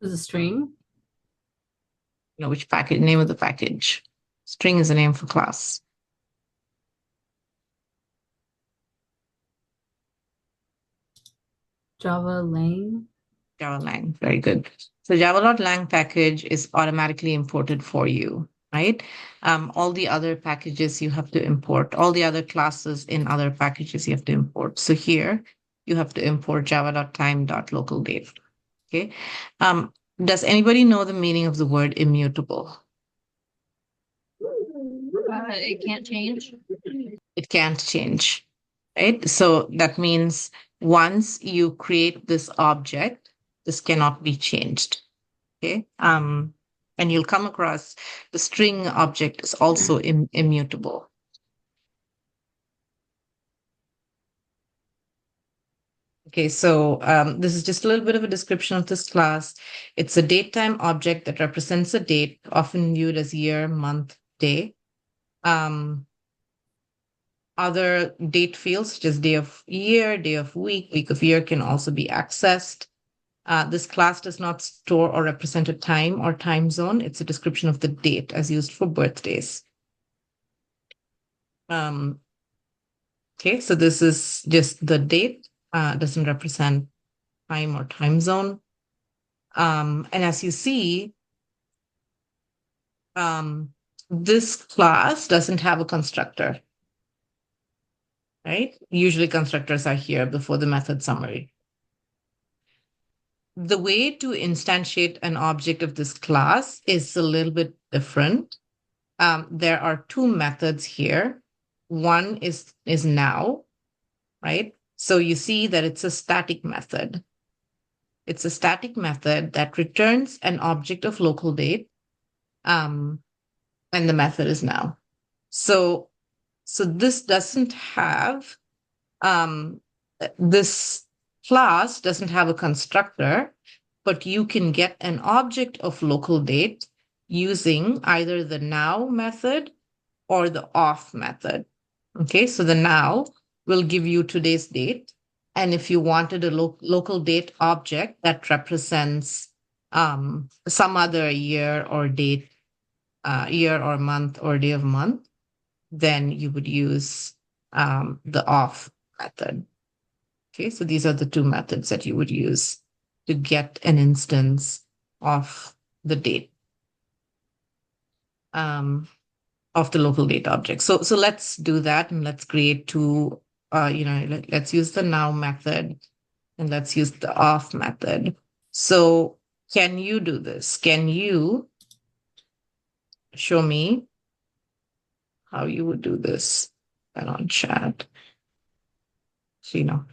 Is a string? Which package, name of the package. String is a name for class. Java Lang? Java Lang, very good. So Java.lang package is automatically imported for you, right? All the other packages you have to import, all the other classes in other packages you have to import. So here you have to import java.time.localDate. Okay. Does anybody know the meaning of the word immutable? It can't change. It can't change, right? So that means once you create this object, this cannot be changed. Okay. And you'll come across the string object is also immutable. Okay, so this is just a little bit of a description of this class. It's a datetime object that represents a date, often viewed as year, month, day. Other date fields, such as day of year, day of week, week of year, can also be accessed. This class does not store or represent a time or time zone. It's a description of the date as used for birthdays. Um, okay, so this is just the date, doesn't represent time or time zone. And as you see, this class doesn't have a constructor, right? Usually constructors are here before the method summary. The way to instantiate an object of this class is a little bit different. There are two methods here. One is now, right? So you see that it's a static method. It's a static method that returns an object of local date, and the method is now. So this doesn't have this class doesn't have a constructor, but you can get an object of local date using either the now method or the off method. Okay, so the now will give you today's date. And if you wanted a local date object that represents some other year or date, year or month or day of month, then you would use the off method. Okay, so these are the two methods that you would use to get an instance of the date, um, of the local date object. So let's do that, and let's create two, let's use the now method and let's use the off method. So can you do this? Can you show me how you would do this? And on chat, so,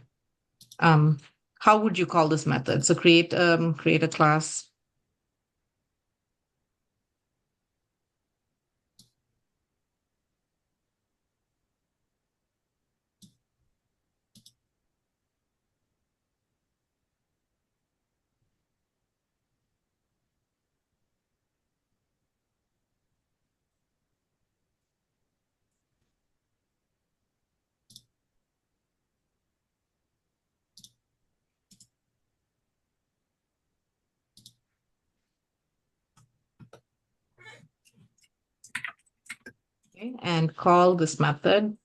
um, how would you call this method? So create a class. Okay, and call this method.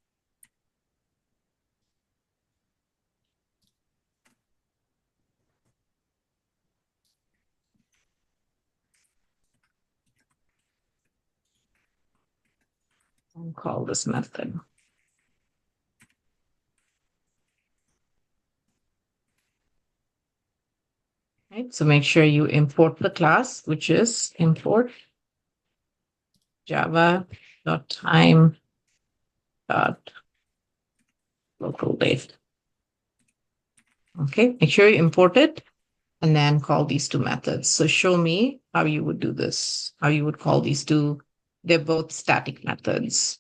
And call this method. Right, so make sure you import the class, which is import java.time.localDate. Okay, make sure you import it and then call these two methods. So show me how you would do this, how you would call these two. They're both static methods.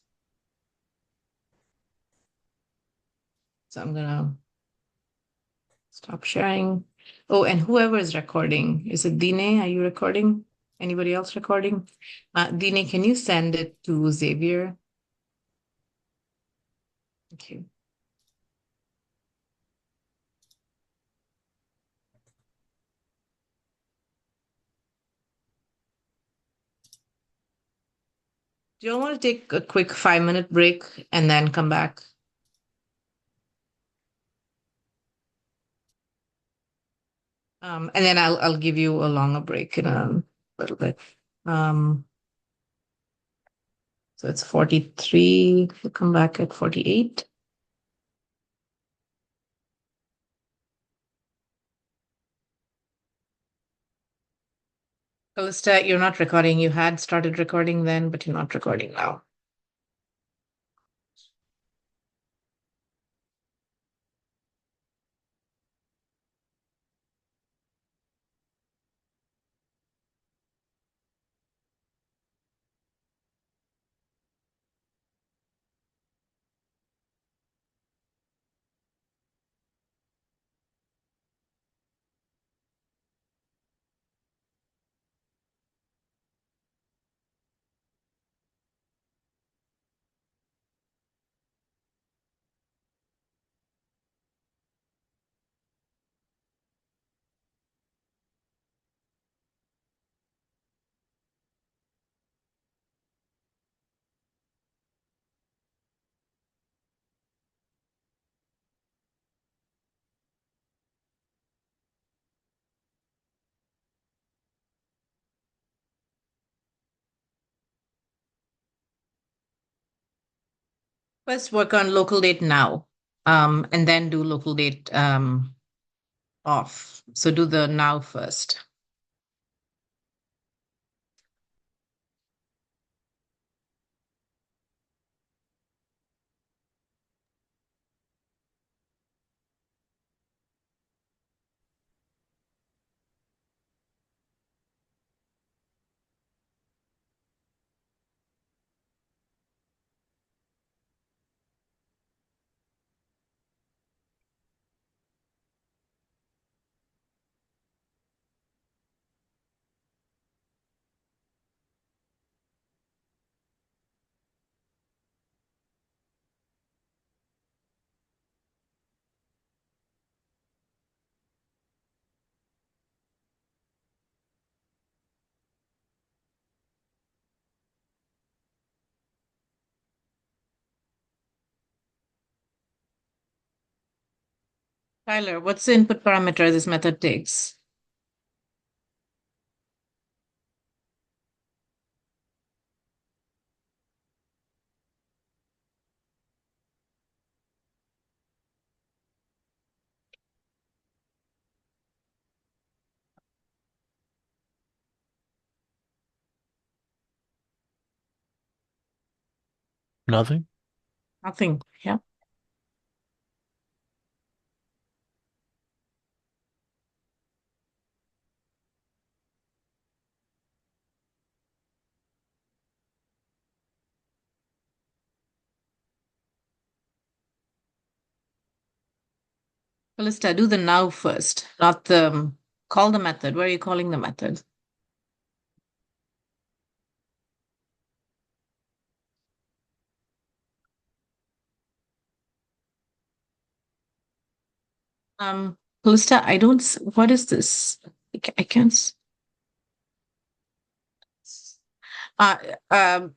So I'm gonna stop sharing. Oh, and whoever is recording, is it Dine? Are you recording? Anybody else recording? Dine, can you send it to Xavier? Okay. Do you all want to take a quick 5-minute break and then come back? And then I'll give you a longer break in a little bit. Um, so it's 43. We'll come back at 48. Callista, you're not recording. You had started recording then, but you're not recording now. First, work on local date now, and then do local date off. So do the now first. Tyler, what's the input parameter this method takes? Nothing. Nothing. Yeah. Callista, do the now first, not the call the method. Where are you calling the method? Callista, what is this? I can't. Uh,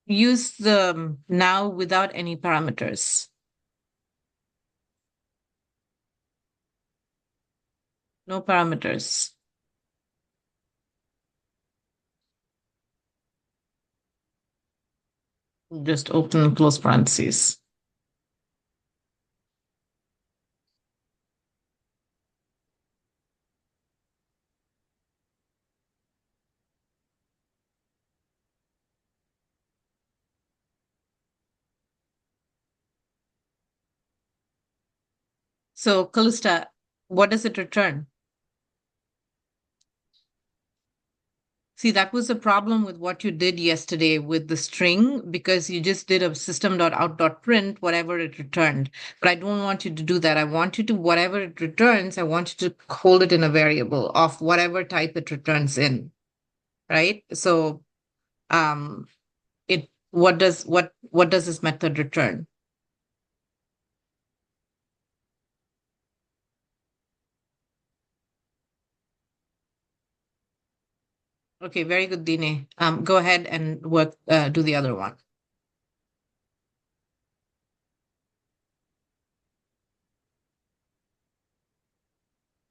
use the now without any parameters. No parameters. Just open and close parentheses. So, Callista, what does it return? See, that was the problem with what you did yesterday with the string, because you just did a system.out.print, whatever it returned. But I don't want you to do that. I want you to, whatever it returns, I want you to hold it in a variable of whatever type it returns in, right? So, what does this method return? Okay, very good, Dine. Go ahead and work, do the other one.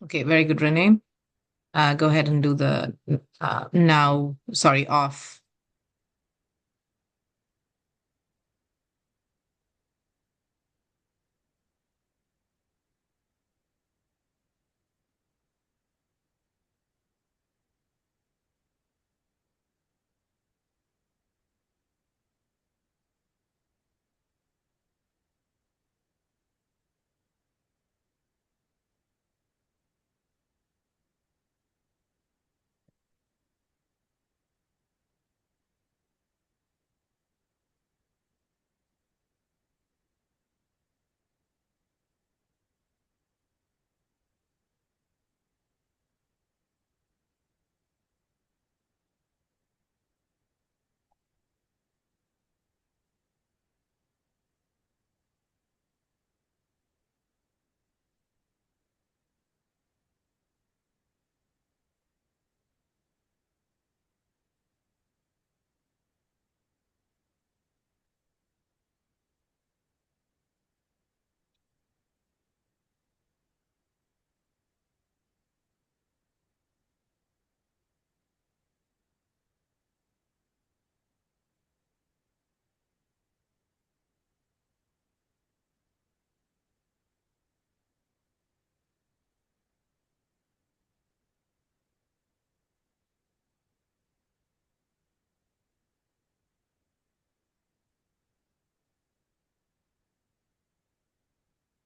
Okay, very good, Renee. Go ahead and do the now, sorry, off.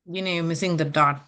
Dine, you're missing the dot.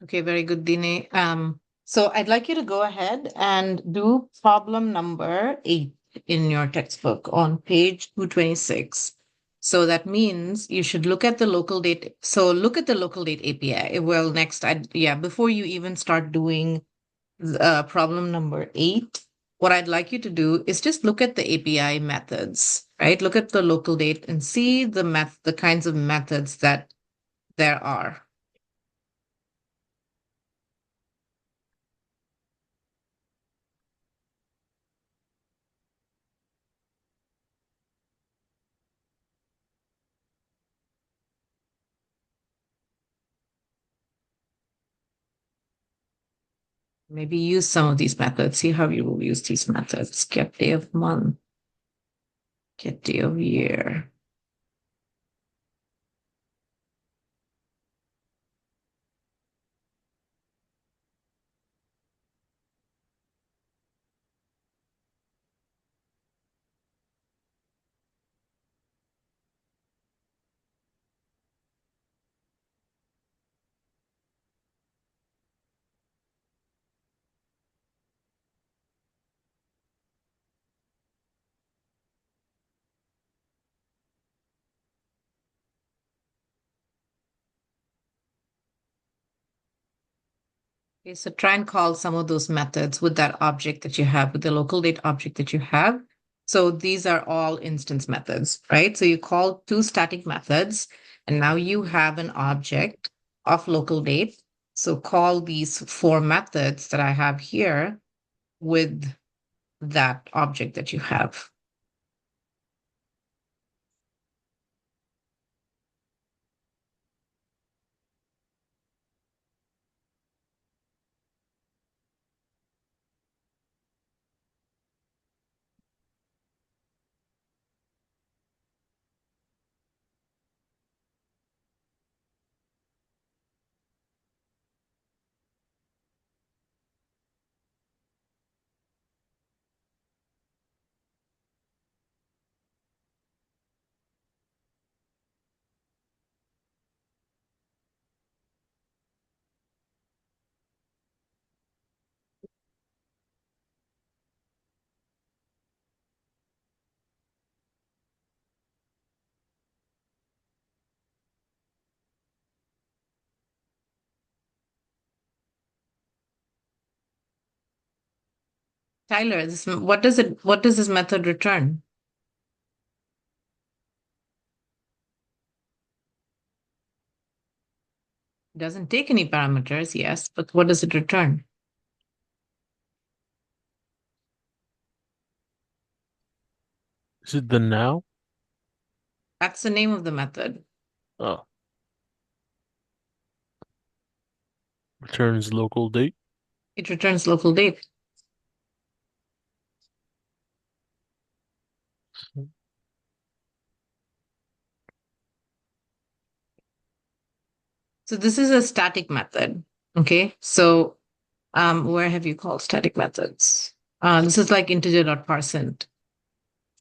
Okay, very good, Dine. So I'd like you to go ahead and do problem number 8 in your textbook on page 226. So that means you should look at the local date. So look at the local date API. Well, next, yeah, before you even start doing problem number 8, what I'd like you to do is just look at the API methods, right? Look at the local date and see the kinds of methods that there are. Maybe use some of these methods. See how you will use these methods. Get day of month, get day of year. Okay, so try and call some of those methods with that object that you have, with the local date object that you have. So these are all instance methods, right? So you call two static methods, and now you have an object of local date. So call these four methods that I have here with that object that you have. Tyler, what does this method return? It doesn't take any parameters, yes, but what does it return? Is it the now? That's the name of the method. Oh. Returns local date. It returns local date. So this is a static method. Okay. So where have you called static methods? This is like integer.parsent.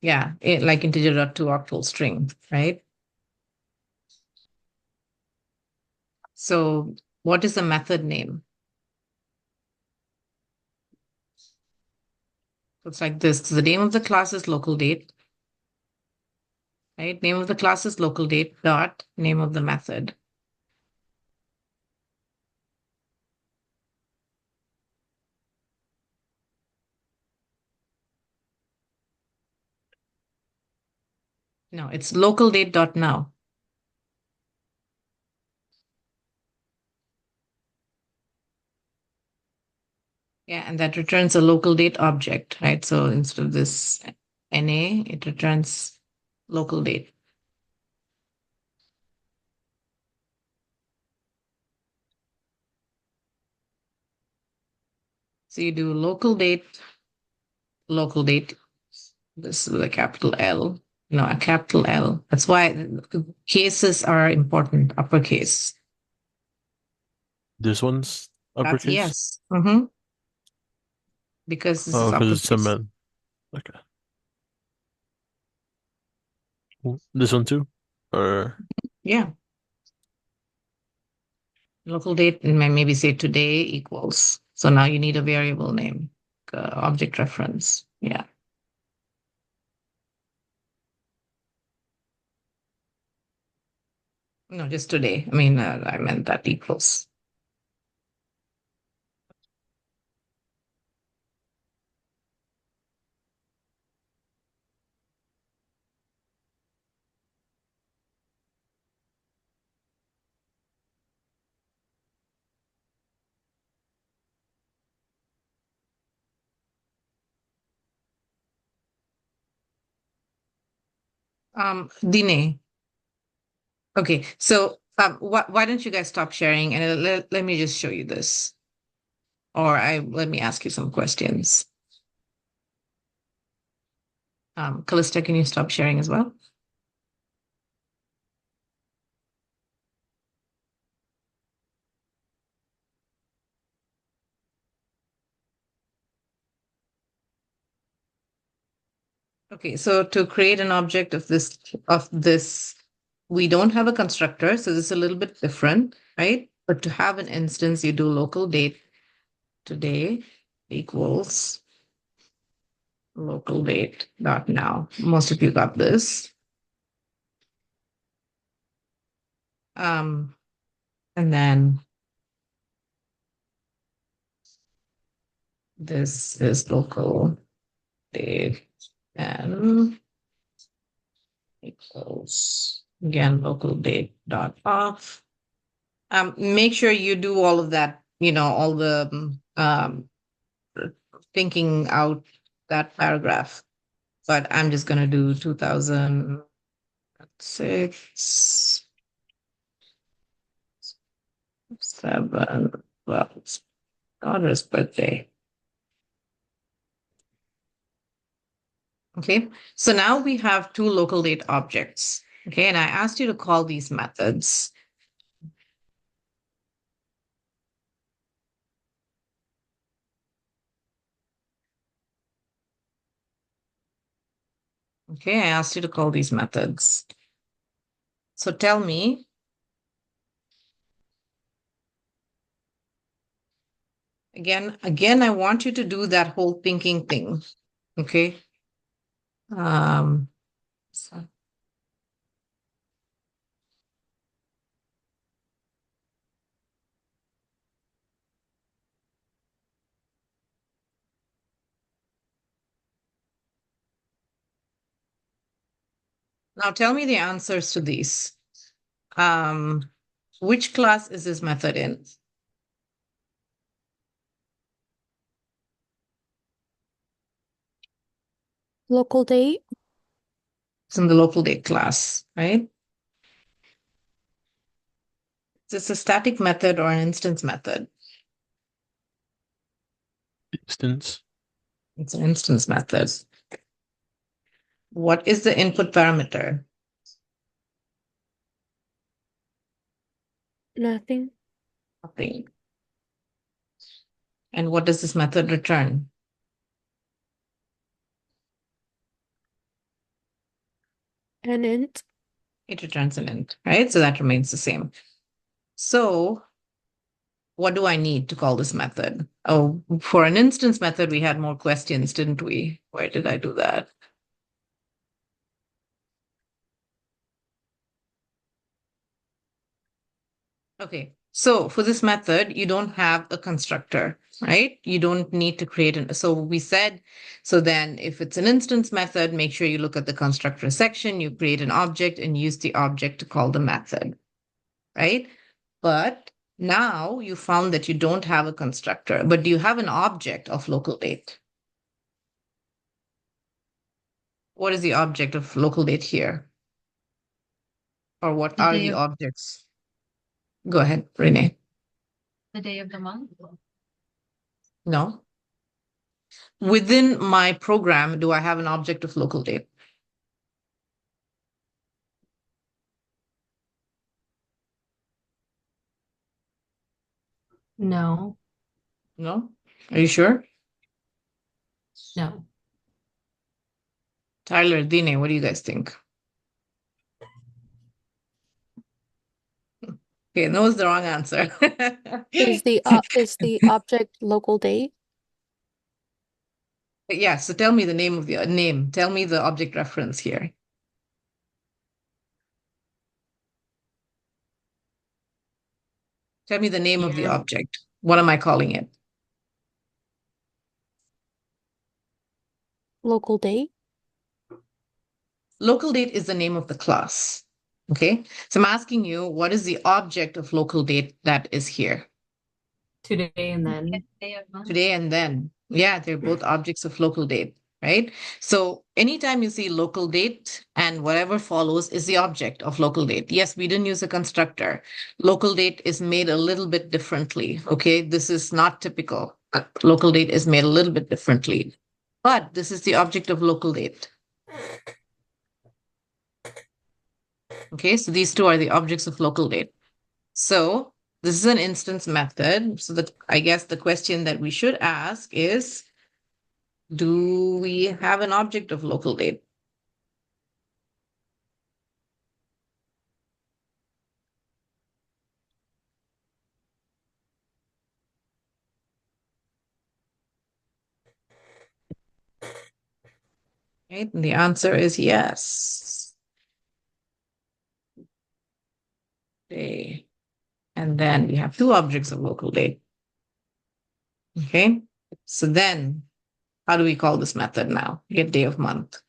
Yeah, like integer.toOctal string, right? So what is the method name? It's like this. So the name of the class is local date, right? Name of the class is local date dot name of the method. No, it's local date dot now. Yeah, and that returns a local date object, right? So instead of this NA, it returns local date. So you do local date, this is a capital L, a capital L. That's why cases are important, uppercase. This one's uppercase? Yes. Mm-hmm. Because this is because it's a uppercase. man. Okay. This one too? Or Yeah. Local date, and maybe say today equals. So now you need a variable name, object reference. Yeah. No, just today. I mean, I meant that equals. Dine. Okay, so why don't you guys stop sharing and let me just show you this. Or let me ask you some questions. Callista, can you stop sharing as well? Okay, so to create an object of this, we don't have a constructor, so this is a little bit different, right? But to have an instance, you do local date today equals local date dot now. Most of you got this. And then This is local date and equals again local date dot off. Make sure you do all of that, all the thinking out that paragraph. But I'm just going to do 2006, 7, well, it's daughter's birthday. Okay, so now we have two local date objects. Okay, and I asked you to call these methods. Okay, I asked you to call these methods. So tell me, again, I want you to do that whole thinking thing. Okay. So now tell me the answers to these. Which class is this method in? Local date. It's in the local date class, right? Is this a static method or an instance method? Instance. It's an instance method. What is the input parameter? Nothing. Nothing. And what does this method return? An int. It returns an int, right? So that remains the same. So what do I need to call this method? Oh, for an instance method, we had more questions, didn't we? Where did I do that? Okay, so for this method, you don't have a constructor, right? You don't need to create an, so we said, so then if it's an instance method, make sure you look at the constructor section, you create an object and use the object to call the method, right? But now you found that you don't have a constructor, but do you have an object of local date? What is the object of local date here? Or what The are day the of- objects? Go ahead, Renee. The day of the month? No. Within my program, do I have an object of local date? No, No? Are you sure? no. Tyler, Dine, what do you guys think? Okay, no is the wrong answer. Is the object local date? Yeah, so tell me the name of the name. Tell me the object reference here. Tell me the name of the Year. object. What am I calling it? Local date. Local date is the name of the class. Okay, so I'm asking you, what is the object of local date that is here? Today and then. Day of month. Today and then. Yeah, they're both objects of local date, right? So anytime you see local date and whatever follows is the object of local date. Yes, we didn't use a constructor. Local date is made a little bit differently. Okay, this is not typical. Local date is made a little bit differently, but this is the object of local date. Okay, so these two are the objects of local date. So this is an instance method. So I guess the question that we should ask is, do we have an object of local date? Right? And the answer is yes. Okay. And then we have two objects of local date. Okay. So then, how do we call this method now? Get day of month.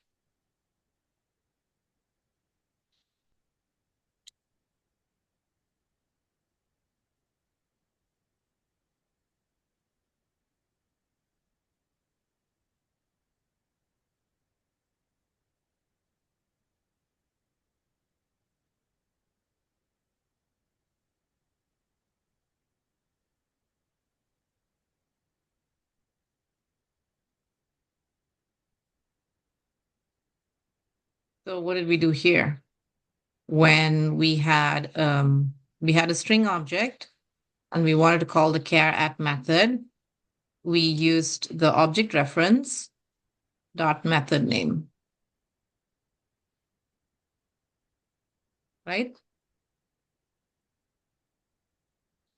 So what did we do here? When we had a string object and we wanted to call the char at method, we used the object reference dot method name. Right?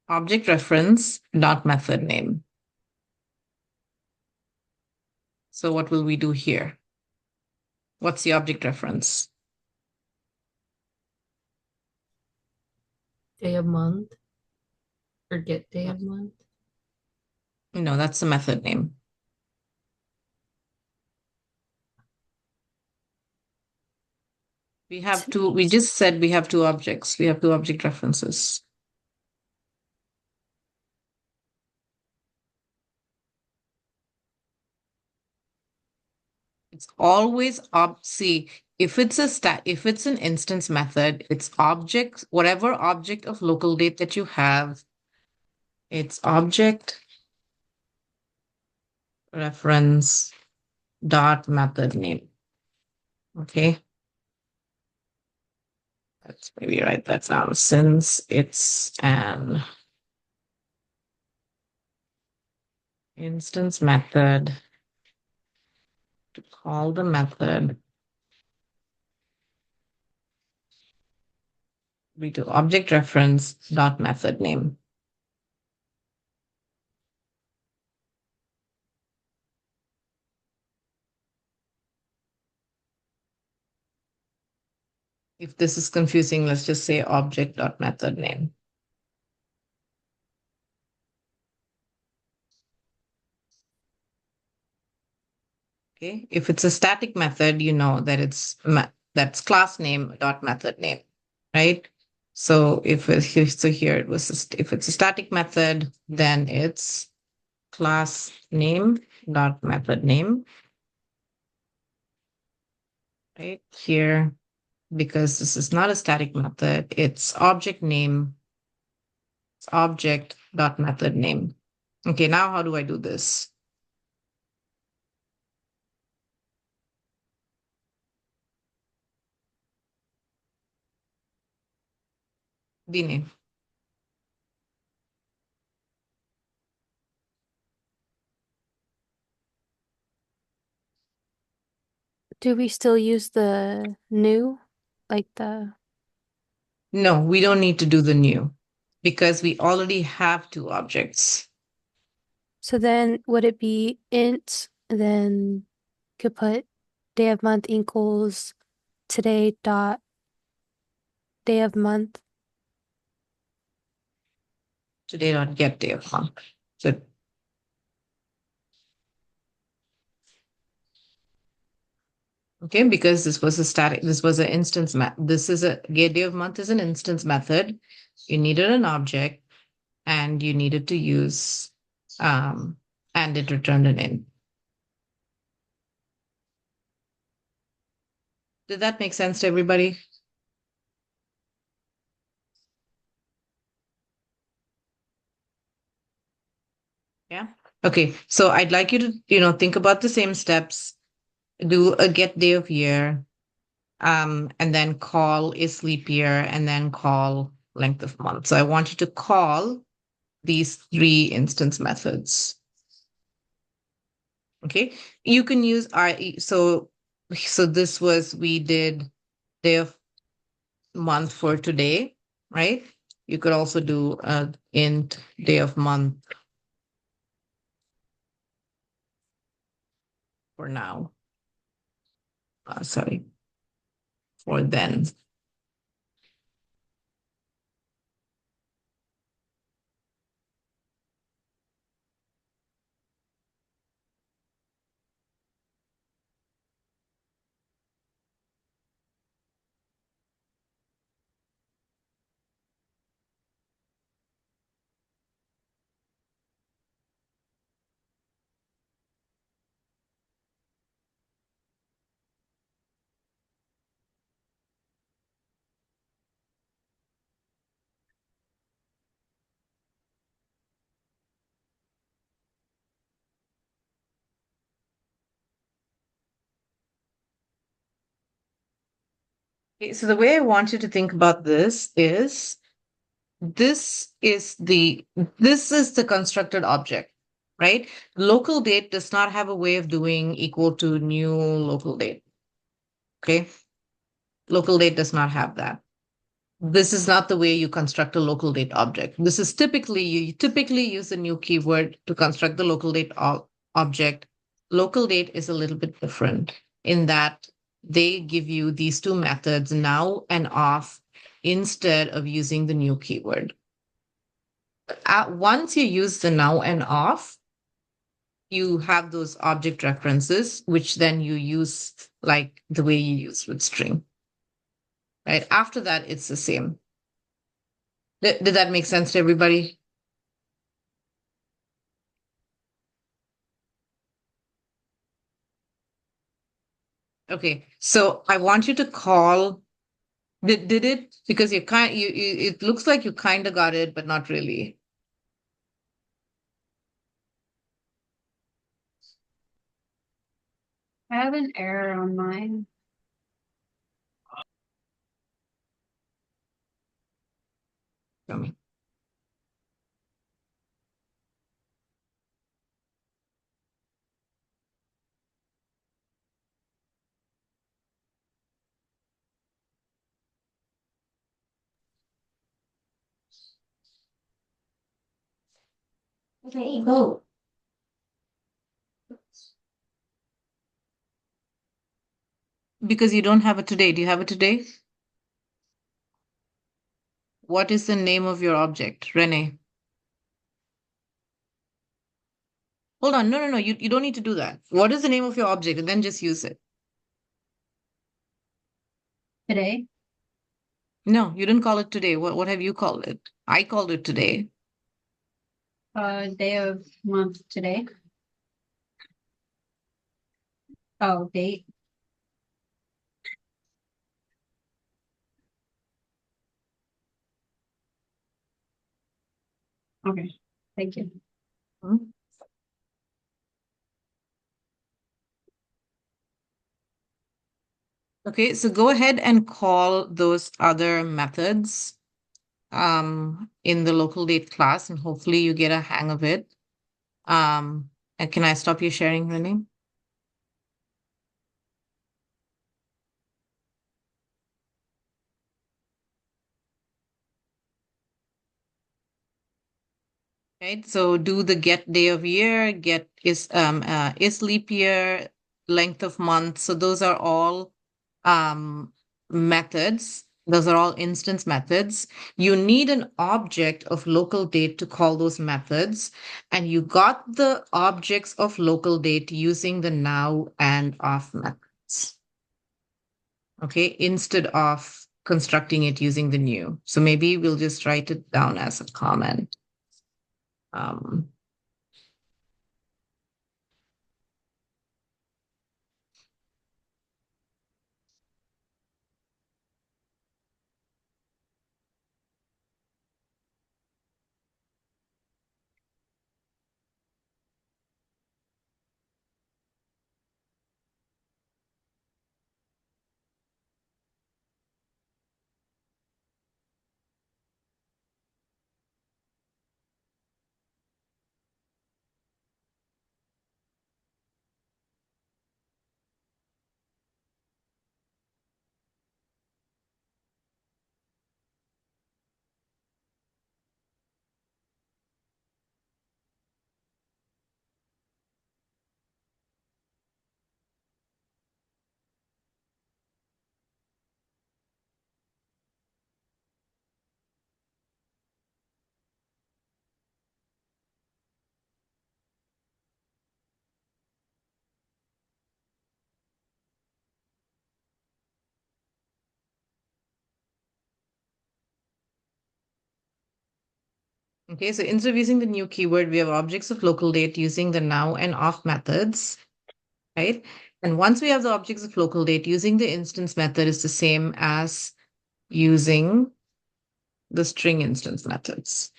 Object reference dot method name. So what will we do here? What's the object reference? Day of month. Or get day of month. No, that's the method name. We just said we have two objects. We have two object references. It's always see, if it's an instance method, it's object, whatever object of local date that you have, it's object reference dot method name. Okay. Let's maybe write that down. Since it's an instance method, to call the method, we do object reference dot method name. If this is confusing, let's just say object dot method name. Okay, if it's a static method, you know that that's class name dot method name, right? So if it's a static method, then it's class name dot method name, right here. Because this is not a static method, it's object name, it's object dot method name. Okay, now how do I do this? The name. Do we still use the new? Like the No, we don't need to do the new because we already have two objects. so then would it be int then could put day of month equals today dot day of month. Today dot get day of month. So okay, because this was an instance get day of month is an instance method. You needed an object and you needed to use and it returned an int. Did that make sense to everybody? Yeah. Okay. So I'd like you to, think about the same steps, do a get day of year, and then call is leap year, and then call length of month. So I want you to call these three instance methods. Okay. You can use so this was, we did day of month for today, right? You could also do int day of month for now. Sorry, for then. Okay, so the way I want you to think about this is this is the constructed object, right? Local date does not have a way of doing equal to new local date. Okay. Local date does not have that. This is not the way you construct a local date object. This is typically, you typically use a new keyword to construct the local date object. Local date is a little bit different in that they give you these two methods, now and off, instead of using the new keyword. Once you use the now and off, you have those object references, which then you use like the way you use with string. Right? After that, it's the same. Did that make sense to everybody? Okay, so I want you to call. Did it? Because you kind you it looks like you kind of got it, but not really. I have an error on mine. Show me. Okay, go. Because you don't have it today. Do you have it today? What is the name of your object, Renee? Hold on. No. You don't need to do that. What is the name of your object? And then just use it. Today, No, you didn't call it today. What have you called it? I called it today. day of month today. Oh, date. Okay, thank you. Hmm? Okay, so go ahead and call those other methods in the local date class, and hopefully you get a hang of it. And can I stop you sharing, Renee? Right, so do the get day of year, get is leap year, length of month. So those are all methods. Those are all instance methods. You need an object of local date to call those methods, and you got the objects of local date using the now and off methods. Okay, instead of constructing it using the new. So maybe we'll just write it down as a comment. Um, Okay, so instead of using the new keyword, we have objects of local date using the now and off methods, right? And once we have the objects of local date, using the instance method is the same as using the string instance methods.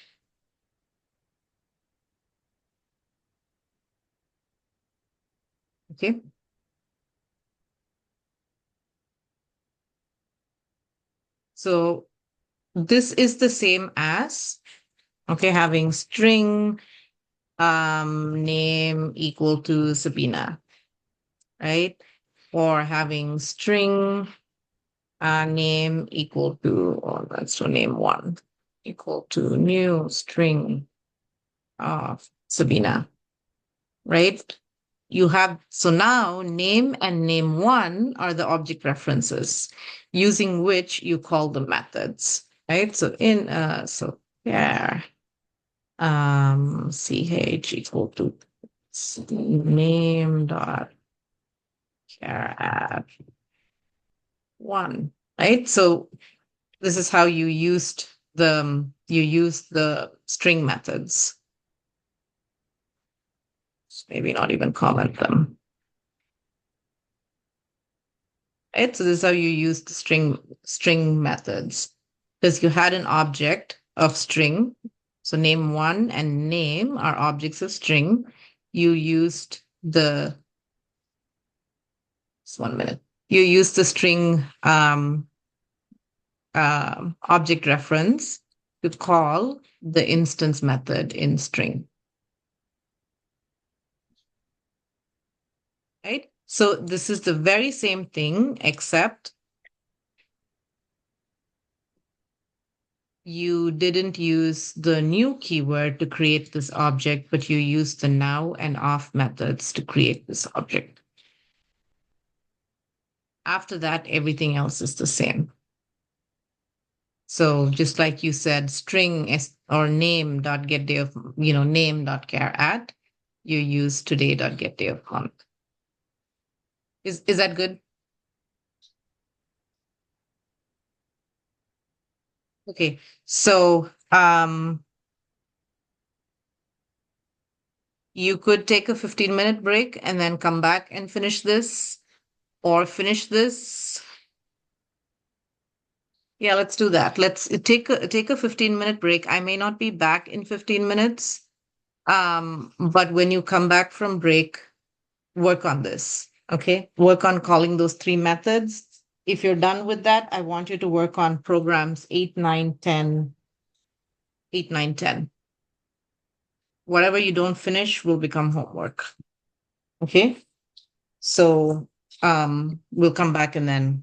Okay. So this is the same as, okay, having string name equal to Sabina, right? Or having string name equal to, or let's do name 1 equal to new string of Sabina, right? You have, so now name and name 1 are the object references using which you call the methods, right? So so there, ch equal to name dot char add 1, right? So this is how you used the string methods. Maybe not even comment them. Right? So this is how you use the string methods, because you had an object of string. So name 1 and name are objects of string. You used just 1 minute. You used the string object reference to call the instance method in string. Right? So this is the very same thing, except you didn't use the new keyword to create this object, but you used the now and off methods to create this object. After that, everything else is the same. So just like you said, string is or name dot get day of, name dot char add, you use today dot get day of month. Is that good? Okay, so you could take a 15-minute break and then come back and finish this, or finish this. Yeah, let's do that. Let's take a 15-minute break. I may not be back in 15 minutes. But when you come back from break, work on this. Okay. Work on calling those 3 methods. If you're done with that, I want you to work on programs 8, 9, 10. 8, 9, 10. Whatever you don't finish will become homework. Okay. So we'll come back, and then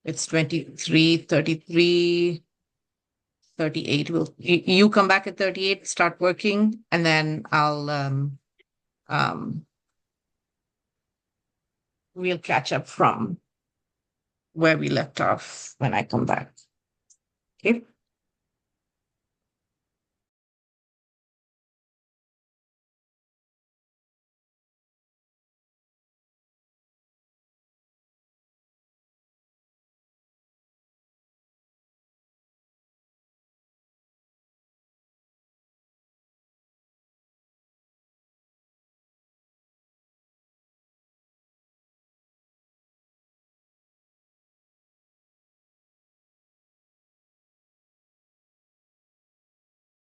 it's 23, 33, 38. You come back at 38, start working, and then we'll catch up from where we left off when I come back. Okay.